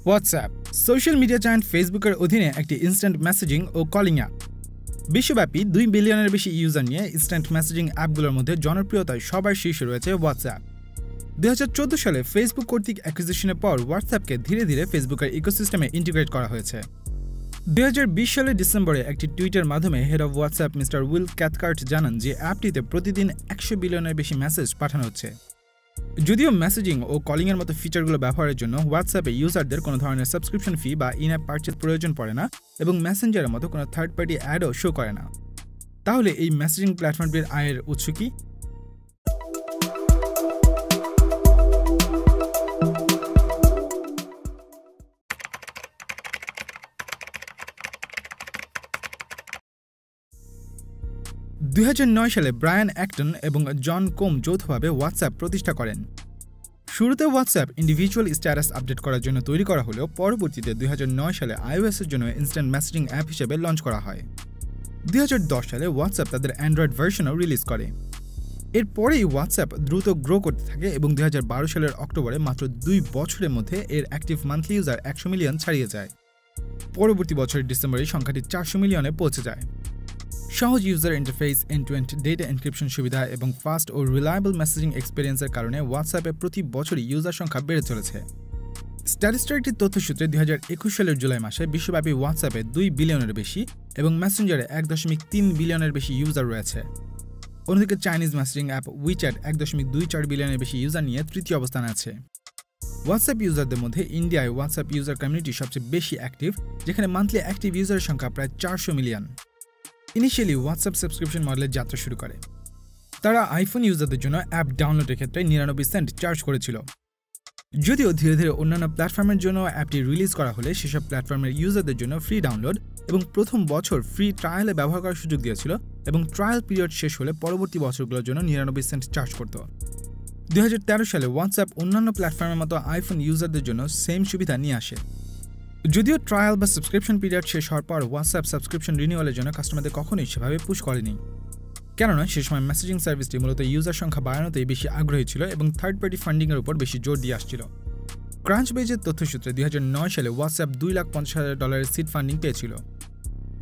WhatsApp social media giant ফেসবুকের অধীনে একটি ইনস্ট্যান্ট মেসেজিং ও কলিং অ্যাপ। বিশ্বব্যাপী 2 বিলিয়নের বেশি ইউজার নিয়ে ইনস্ট্যান্ট মেসেজিং অ্যাপগুলোর মধ্যে জনপ্রিয়তায় সবার শীর্ষে রয়েছে হোয়াটসঅ্যাপ। 2014 সালে ফেসবুক কর্তৃক অ্যাকুইজিশনের পর হোয়াটসঅ্যাপকে ধীরে ধীরে ফেসবুকের ইকোসিস্টেমে ইন্টিগ্রেট করা হয়েছে। 2020 সালের ডিসেম্বরে একটি টুইটের মাধ্যমে head of WhatsApp mister Will Cathcart জানান যে অ্যাপটিতে প্রতিদিন 100 বিলিয়নের বেশি মেসেজ পাঠানো হচ্ছে। যদিও মেসেজিং ও কলিংয়ের মতো ফিচারগুলো ব্যবহারের জন্য হোয়াটসঅ্যাপে ইউজারদের কোনো ধরনের সাবস্ক্রিপশন ফি বা ইন অ্যাপ পারচেজ প্রয়োজন পড়ে না এবং মেসেঞ্জারের মতো কোনো থার্ড পার্টি অ্যাডও শো করে না। তাহলে এই মেসেজিং প্ল্যাটফর্মটির আয়ের উৎস কি? সালে ব্রায়ান অ্যাক্টন এবং জন কোম যৌথভাবে হোয়াটসঅ্যাপ প্রতিষ্ঠা করেন। শুরুতে হোয়াটসঅ্যাপ ইন্ডিভিজুয়াল স্ট্যাটাস আপডেট করার জন্য তৈরি করা হলেও পরবর্তীতে 2009 সালে iOS-এর জন্য ইনস্ট্যান্ট মেসেজিং অ্যাপ হিসেবে লঞ্চ করা হয়। 2010 সালে হোয়াটসঅ্যাপ তাদের অ্যান্ড্রয়েড ভার্সনও রিলিজ করে। এরপরেই হোয়াটসঅ্যাপ দ্রুত গ্রো করতে থাকে এবং 2012 সালের অক্টোবরে মাত্র 2 বছরের মধ্যে এর অ্যাক্টিভ মান্থলি ইউজার 100 মিলিয়ন ছাড়িয়ে যায়। পরবর্তী বছরের ডিসেম্বরে সংখ্যাটি 400 মিলিয়নে পৌঁছে যায়। সহজ user interface, end-to-end data encryption সুবিধা এবং ফাস্ট ও রিলায়েবল মেসেজিং এক্সপেরিয়েন্সের কারণে হোয়াটসঅ্যাপে প্রতি বছরই ইউজার সংখ্যা বেড়ে চলেছে। স্ট্যাটিস্টিকটির তথ্যসূত্রে 2021 সালের জুলাই মাসে বিশ্বব্যাপী হোয়াটসঅ্যাপে 2 বিলিয়নের বেশি এবং মেসেঞ্জারে 1.3 বিলিয়নের বেশি ইউজার রয়েছে। অন্যদিকে চাইনিজ মেসেজিং অ্যাপ উইচ্যাট 1.24 বিলিয়নের বেশি ইউজার নিয়ে তৃতীয় অবস্থানে আছে। হোয়াটসঅ্যাপ ইউজারদের মধ্যে ইন্ডিয়ায় হোয়াটসঅ্যাপ ইউজার কমিউনিটি সবচেয়ে বেশি অ্যাক্টিভ, যেখানে মান্থলি অ্যাক্টিভ ইউজারের সংখ্যা প্রায় 400 মিলিয়ন। ইনিশিয়ালি হোয়াটসঅ্যাপ সাবস্ক্রিপশন মডেলের যাত্রা শুরু করে। তারা আইফোন ইউজারদের জন্য অ্যাপ ডাউনলোডের ক্ষেত্রে 99 সেন্ট চার্জ করেছিল। যদিও ধীরে ধীরে অন্যান্য প্ল্যাটফর্মের জন্য অ্যাপটি রিলিজ করা হলে সেসব প্ল্যাটফর্মের ইউজারদের জন্য ফ্রি ডাউনলোড এবং প্রথম বছর ফ্রি ট্রায়ালে ব্যবহার করার সুযোগ দিয়েছিল এবং ট্রায়াল পিরিয়ড শেষ হলে পরবর্তী বছরগুলোর জন্য 99 সেন্ট চার্জ করত। 2013 সালে হোয়াটসঅ্যাপ অন্যান্য প্ল্যাটফর্মের মতো আইফোন ইউজারদের জন্য সেম সুবিধা নিয়ে আসে। যদিও ট্রায়াল বা সাবস্ক্রিপশন পিরিয়ড শেষ হওয়ার পর হোয়াটসঅ্যাপ সাবস্ক্রিপশন রিনিউয়ালের জন্য কাস্টমারদের কখনোই সেভাবে পুশ করেনি, কেননা সে সময় মেসেজিং সার্ভিসটি মূলত ইউজার সংখ্যা বাড়ানোতেই বেশি আগ্রহী ছিল এবং থার্ড পার্টি ফান্ডিংয়ের উপর বেশি জোর দিয়ে আসছিল। ক্রাঞ্চবেজের তথ্যসূত্রে 2009 সালে হোয়াটসঅ্যাপ $250,000 সিড ফান্ডিং পেয়েছিল।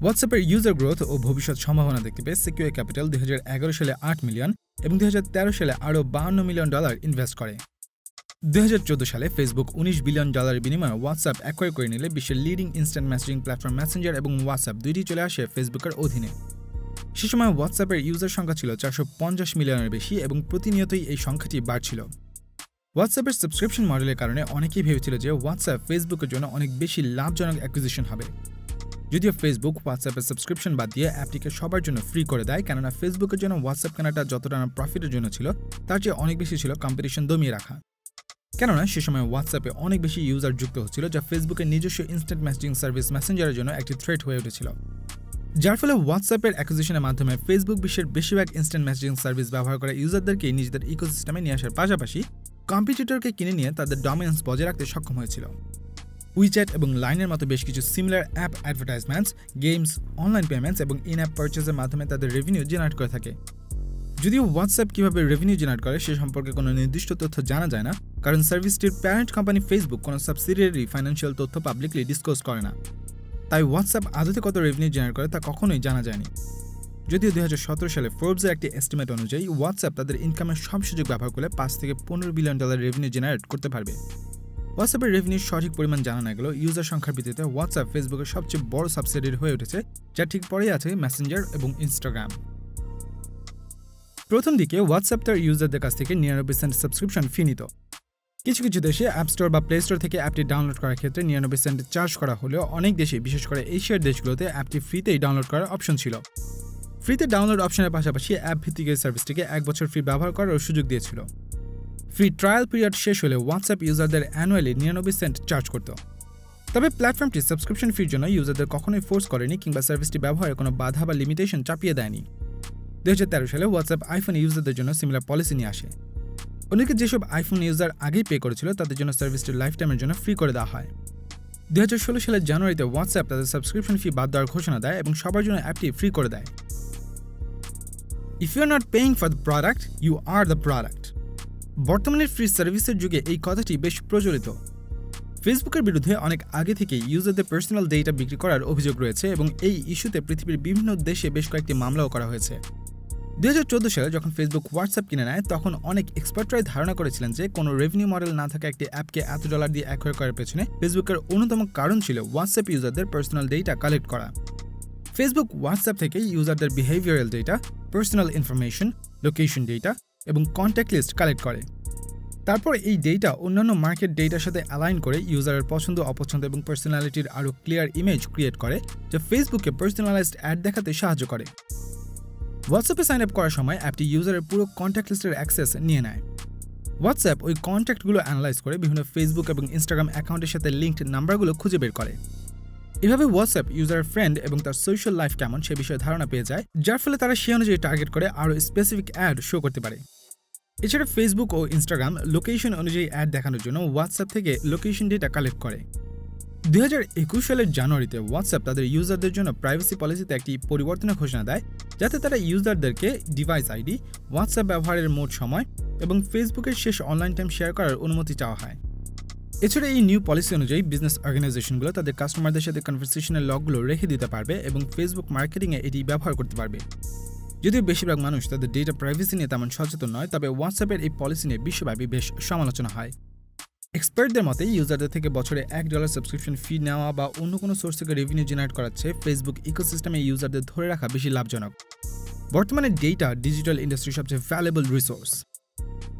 হোয়াটসঅ্যাপের ইউজার গ্রোথ ও ভবিষ্যৎ সম্ভাবনা দেখতে পেয়ে সিকিউর ক্যাপিটাল 2011 সালে 8 মিলিয়ন এবং 2013 সালে আরও $52 মিলিয়ন ইনভেস্ট করে। 2014 সালে ফেসবুক $19 বিলিয়ন বিনিময়ে হোয়াটসঅ্যাপ অ্যাকোয়ার করে নিলে বিশ্বের leading instant messaging platform Messenger এবং হোয়াটসঅ্যাপ দুইটি চলে আসে ফেসবুকের অধীনে। সে সময় হোয়াটসঅ্যাপের ইউজার সংখ্যা ছিল 450 মিলিয়নের বেশি এবং প্রতিনিয়তই এই সংখ্যাটি বাড়ছিল। হোয়াটসঅ্যাপের সাবস্ক্রিপশন মডেলের কারণে অনেকেই ভেবেছিল যে হোয়াটসঅ্যাপ ফেসবুকের জন্য অনেক বেশি লাভজনক অ্যাকুইজিশন হবে। যদিও ফেসবুক হোয়াটসঅ্যাপের সাবস্ক্রিপশন বাদ দিয়ে অ্যাপটিকে সবার জন্য ফ্রি করে দেয়, কেননা ফেসবুকের জন্য হোয়াটসঅ্যাপ কেনাটা যতটা না প্রফিটের জন্য ছিল তার চেয়ে অনেক বেশি ছিল কম্পিটিশন দমিয়ে রাখা। কেননা সে সময় হোয়াটসঅ্যাপে অনেক বেশি ইউজার যুক্ত হচ্ছিল, যা ফেসবুকের নিজস্ব ইনস্ট্যান্ট মেসেজিং সার্ভিস মেসেঞ্জারের জন্য একটি থ্রেট হয়ে উঠেছিল। যার ফলে হোয়াটসঅ্যাপের অ্যাকুইজিশনের মাধ্যমে ফেসবুক বিশ্বের বেশিরভাগ ইনস্ট্যান্ট মেসেজিং সার্ভিস ব্যবহার করা ইউজারদেরকে নিজেদের ইকোসিস্টেমে নিয়ে আসার পাশাপাশি কম্পিটিটরকে কিনে নিয়ে তাদের ডমিনেন্স বজায় রাখতে সক্ষম হয়েছিল। উইচ্যাট এবং লাইনের মতো বেশ কিছু similar app advertisements, games, online payments এবং ইন অ্যাপ পারচেজের মাধ্যমে তাদের রেভিনিউ জেনারেট করে থাকে। যদিও হোয়াটসঅ্যাপ কীভাবে রেভিনিউ জেনারেট করে সে সম্পর্কে কোনো নির্দিষ্ট তথ্য জানা যায় না, কারণ সার্ভিসটির প্যারেন্ট কোম্পানি ফেসবুক কোনো সাবসিডিয়ারি ফাইন্যান্সিয়াল তথ্য পাবলিকলি ডিসক্লোজ করে না। তাই হোয়াটসঅ্যাপ আদতে কত রেভিনিউ জেনারেট করে তা কখনোই জানা যায়নি। যদিও 2017 সালে ফোর্বসের একটি এস্টিমেট অনুযায়ী হোয়াটসঅ্যাপ তাদের ইনকামের সব সুযোগ ব্যবহার করে $5 থেকে $15 বিলিয়ন রেভিনিউ জেনারেট করতে পারবে। হোয়াটসঅ্যাপের রেভিনিউর সঠিক পরিমাণ জানা না গেলেও ইউজার সংখ্যার ভিত্তিতে হোয়াটসঅ্যাপ ফেসবুকের সবচেয়ে বড় সাবসিডিয়ারি হয়ে উঠেছে, যা ঠিক পরেই আছে মেসেঞ্জার এবং ইনস্টাগ্রাম। প্রথম দিকে হোয়াটসঅ্যাপ তার ইউজারদের কাছ থেকে 99 সেন্ট সাবস্ক্রিপশন ফি নিত। কিছু কিছু দেশে অ্যাপ স্টোর বা প্লে স্টোর থেকে অ্যাপটি ডাউনলোড করার ক্ষেত্রে 99 সেন্ট চার্জ করা হলেও অনেক দেশে, বিশেষ করে এশিয়ার দেশগুলোতে অ্যাপটি ফ্রিতেই ডাউনলোড করার অপশন ছিল। ফ্রিতে ডাউনলোড অপশনের পাশাপাশি অ্যাপ ভিত্তিক এই সার্ভিসটিকে 1 বছর ফ্রি ব্যবহার করার সুযোগ দিয়েছিল। ফ্রি ট্রায়াল পিরিয়ড শেষ হলে হোয়াটসঅ্যাপ ইউজারদের অ্যানুয়ালি 99 সেন্ট চার্জ করত। তবে প্ল্যাটফর্মটি সাবস্ক্রিপশন ফির জন্য ইউজারদের কখনোই ফোর্স করেনি কিংবা সার্ভিসটি ব্যবহারে কোনো বাধা বা লিমিটেশন চাপিয়ে দেয়নি। 2013 সালে হোয়াটসঅ্যাপ আইফোন ইউজারদের জন্য সিমিলার পলিসি নিয়ে আসে। অন্যদিকে যেসব আইফোন ইউজার আগেই পে করেছিল তাদের জন্য সার্ভিসটি লাইফ টাইমের জন্য ফ্রি করে দেওয়া হয়। 2016 সালের জানুয়ারিতে হোয়াটসঅ্যাপ তাদের সাবস্ক্রিপশন ফি বাদ দেওয়ার ঘোষণা দেয় এবং সবার জন্য অ্যাপটি ফ্রি করে দেয়। If you are not paying for the product, you are the product. বর্তমানে ফ্রি সার্ভিসের যুগে এই কথাটি বেশ প্রচলিত। ফেসবুকের বিরুদ্ধে অনেক আগে থেকেই ইউজারদের পার্সোনাল ডেটা বিক্রি করার অভিযোগ রয়েছে এবং এই ইস্যুতে পৃথিবীর বিভিন্ন দেশে বেশ কয়েকটি মামলাও করা হয়েছে। 2014 সালে যখন ফেসবুক হোয়াটসঅ্যাপ কিনে নেয় তখন অনেক এক্সপার্টরাই ধারণা করেছিলেন যে কোনো রেভিনিউ মডেল না থাকা একটি অ্যাপকে এত ডলার দিয়ে অ্যাকোয়ার করার পেছনে ফেসবুকের অন্যতম কারণ ছিল হোয়াটসঅ্যাপ ইউজারদের পার্সোনাল ডেটা কালেক্ট করা। ফেসবুক হোয়াটসঅ্যাপ থেকে ইউজারদের behavioural data, personal information, location data এবং কন্ট্যাক্ট লিস্ট কালেক্ট করে। তারপর এই ডেটা অন্যান্য মার্কেট ডেটার সাথে অ্যালাইন করে ইউজারের পছন্দ অপছন্দ এবং পার্সোনালিটির আরও ক্লিয়ার ইমেজ ক্রিয়েট করে যা ফেসবুকে পার্সোনালাইজড অ্যাড দেখাতে সাহায্য করে। হোয়াটসঅ্যাপে সাইন আপ করার সময় অ্যাপটি ইউজারের পুরো কন্ট্যাক্ট লিস্টের অ্যাক্সেস নিয়ে নেয়। হোয়াটসঅ্যাপ ওই কন্ট্যাক্টগুলো অ্যানালাইজ করে বিভিন্ন ফেসবুক এবং ইনস্টাগ্রাম অ্যাকাউন্টের সাথে লিঙ্কড নাম্বারগুলো খুঁজে বের করে। এভাবে হোয়াটসঅ্যাপ ইউজারের ফ্রেন্ড এবং তার সোশ্যাল লাইফ কেমন সে বিষয়ে ধারণা পেয়ে যায়, যার ফলে তারা সে অনুযায়ী টার্গেট করে আরও স্পেসিফিক অ্যাড শো করতে পারে। এছাড়া ফেসবুক ও ইনস্টাগ্রাম লোকেশন অনুযায়ী অ্যাড দেখানোর জন্য হোয়াটসঅ্যাপ থেকে লোকেশন ডেটা কালেক্ট করে। 2021 সালের জানুয়ারিতে হোয়াটসঅ্যাপ তাদের ইউজারদের জন্য প্রাইভেসি পলিসিতে একটি পরিবর্তনের ঘোষণা দেয়, যাতে তারা ইউজারদেরকে ডিভাইস আইডি, হোয়াটসঅ্যাপ ব্যবহারের মোট সময় এবং ফেসবুকের শেষ অনলাইন টাইম শেয়ার করার অনুমতি চাওয়া হয়। এছাড়া এই নিউ পলিসি অনুযায়ী বিজনেস অর্গানাইজেশনগুলো তাদের কাস্টমারদের সাথে কনভারসেশনের লগগুলো রেখে দিতে পারবে এবং ফেসবুক মার্কেটিংয়ে এটি ব্যবহার করতে পারবে। যদিও বেশিরভাগ মানুষ তাদের ডেটা প্রাইভেসি নিয়ে তেমন সচেতন নয়, তবে হোয়াটসঅ্যাপের এই পলিসি নিয়ে বিশ্বব্যাপী বেশ সমালোচনা হয়। এক্সপার্টদের মতে ইউজারদের থেকে বছরে $1 সাবস্ক্রিপশন ফি নেওয়া বা অন্য কোনো সোর্স থেকে রেভিনিউ জেনারেট করাচ্ছে ফেসবুক ইকোসিস্টেমে ইউজারদের ধরে রাখা বেশি লাভজনক। বর্তমানে ডেটা ডিজিটাল ইন্ডাস্ট্রির সবচেয়ে ভ্যালুয়েবল রিসোর্স।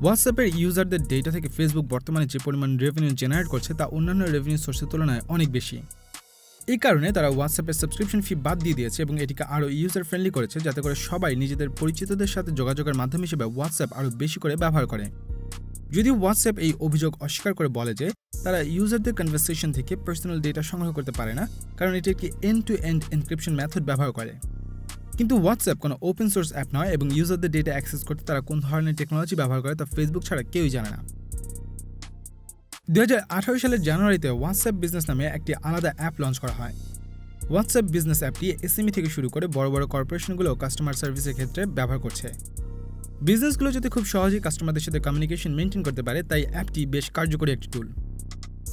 হোয়াটসঅ্যাপের ইউজারদের ডেটা থেকে ফেসবুক বর্তমানে যে পরিমাণ রেভিনিউ জেনারেট করছে তা অন্যান্য রেভিনিউ সোর্সের তুলনায় অনেক বেশি। এই কারণে তারা হোয়াটসঅ্যাপের সাবস্ক্রিপশন ফি বাদ দিয়ে দিয়েছে এবং এটিকে আরও ইউজার ফ্রেন্ডলি করেছে, যাতে করে সবাই নিজেদের পরিচিতদের সাথে যোগাযোগের মাধ্যম হিসেবে হোয়াটসঅ্যাপ আরও বেশি করে ব্যবহার করে। যদিও হোয়াটসঅ্যাপ এই অভিযোগ অস্বীকার করে বলে যে তারা ইউজারদের কনভারসেশন থেকে পার্সোনাল ডেটা সংগ্রহ করতে পারে না, কারণ এটি একটি end to end encryption method ব্যবহার করে। কিন্তু হোয়াটসঅ্যাপ কোনো ওপেন সোর্স অ্যাপ নয় এবং ইউজারদের ডেটা অ্যাক্সেস করতে তারা কোন ধরনের টেকনোলজি ব্যবহার করে তা ফেসবুক ছাড়া কেউই জানে না। 2018 সালের জানুয়ারিতে হোয়াটসঅ্যাপ বিজনেস নামে একটি আলাদা অ্যাপ লঞ্চ করা হয়। হোয়াটসঅ্যাপ বিজনেস অ্যাপটি এসএমই থেকে শুরু করে বড় বড় কর্পোরেশনগুলো কাস্টমার সার্ভিসের ক্ষেত্রে ব্যবহার করছে। বিজনেসগুলো যাতে খুব সহজেই কাস্টমারদের সাথে কমিউনিকেশন মেনটেন করতে পারে তাই অ্যাপটি বেশ কার্যকরী একটি টুল।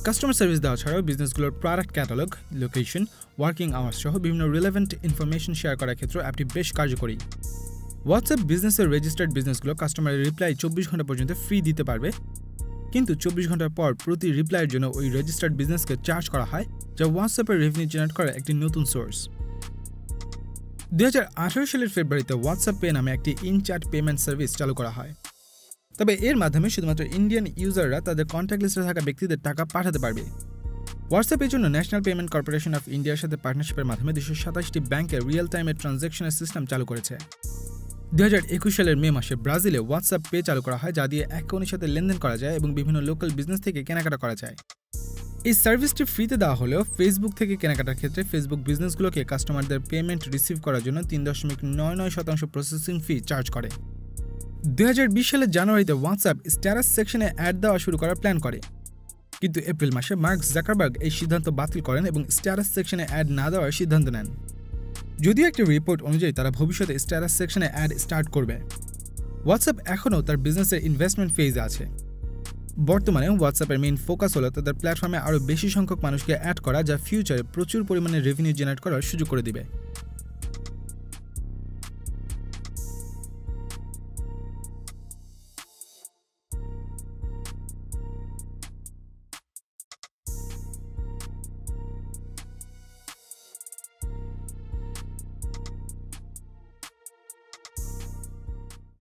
কাস্টমার সার্ভিস দেওয়া ছাড়াও বিজনেসগুলোর product catalogue, location, working hours সহ বিভিন্ন রিলেভেন্ট ইনফরমেশন শেয়ার করার ক্ষেত্রে অ্যাপটি বেশ কার্যকরী। হোয়াটসঅ্যাপ বিজনেসের রেজিস্টার্ড বিজনেসগুলো কাস্টমারের রিপ্লাই 24 ঘন্টা পর্যন্ত ফ্রি দিতে পারবে, কিন্তু 24 ঘন্টার পর প্রতি রিপ্লাইয়ের জন্য ওই রেজিস্টার্ড বিজনেসকে চার্জ করা হয়, যা হোয়াটসঅ্যাপের রেভিনিউ জেনারেট করার একটি নতুন সোর্স। 2018 সালের ফেব্রুয়ারিতে হোয়াটসঅ্যাপ পে নামে একটি ইন-চ্যাট পেমেন্ট সার্ভিস চালু করা হয়। তবে এর মাধ্যমে শুধুমাত্র ইন্ডিয়ান ইউজাররা তাদের কন্ট্যাক্ট লিস্টে থাকা ব্যক্তিদের টাকা পাঠাতে পারবে। হোয়াটসঅ্যাপের জন্য ন্যাশনাল পেমেন্ট কর্পোরেশন অফ ইন্ডিয়ার সাথে পার্টনারশিপের মাধ্যমে 227টি ব্যাংকের রিয়েল টাইমের ট্রানজ্যাকশনের সিস্টেম চালু করেছে। 2021 সালের মে মাসে ব্রাজিলে হোয়াটসঅ্যাপ পে চালু করা হয়, যা দিয়ে এক অন্যের সাথে লেনদেন করা যায় এবং বিভিন্ন লোকাল বিজনেস থেকে কেনাকাটা করা যায়। এই সার্ভিসটি ফ্রিতে দেওয়া হলেও ফেসবুক থেকে কেনাকাটার ক্ষেত্রে ফেসবুক বিজনেসগুলোকে কাস্টমারদের পেমেন্ট রিসিভ করার জন্য 3.99% প্রসেসিং ফি চার্জ করে। 2020 সালের জানুয়ারিতে হোয়াটসঅ্যাপ স্ট্যাটাস সেকশনে অ্যাড দেওয়া শুরু করার প্ল্যান করে, কিন্তু এপ্রিল মাসে মার্ক জাকারবার্গ এই সিদ্ধান্ত বাতিল করেন এবং স্ট্যাটাস সেকশনে অ্যাড না দেওয়ার সিদ্ধান্ত নেন। যদিও একটি রিপোর্ট অনুযায়ী তারা ভবিষ্যতে স্ট্যাটাস সেকশনে অ্যাড স্টার্ট করবে। হোয়াটসঅ্যাপ এখনও তার বিজনেসের ইনভেস্টমেন্ট ফেজে আছে। বর্তমানে হোয়াটসঅ্যাপের মেইন ফোকাস হলো তাদের প্ল্যাটফর্মে আরও বেশি সংখ্যক মানুষকে অ্যাড করা, যা ফিউচারে প্রচুর পরিমাণে রেভিনিউ জেনারেট করার সুযোগ করে দিবে।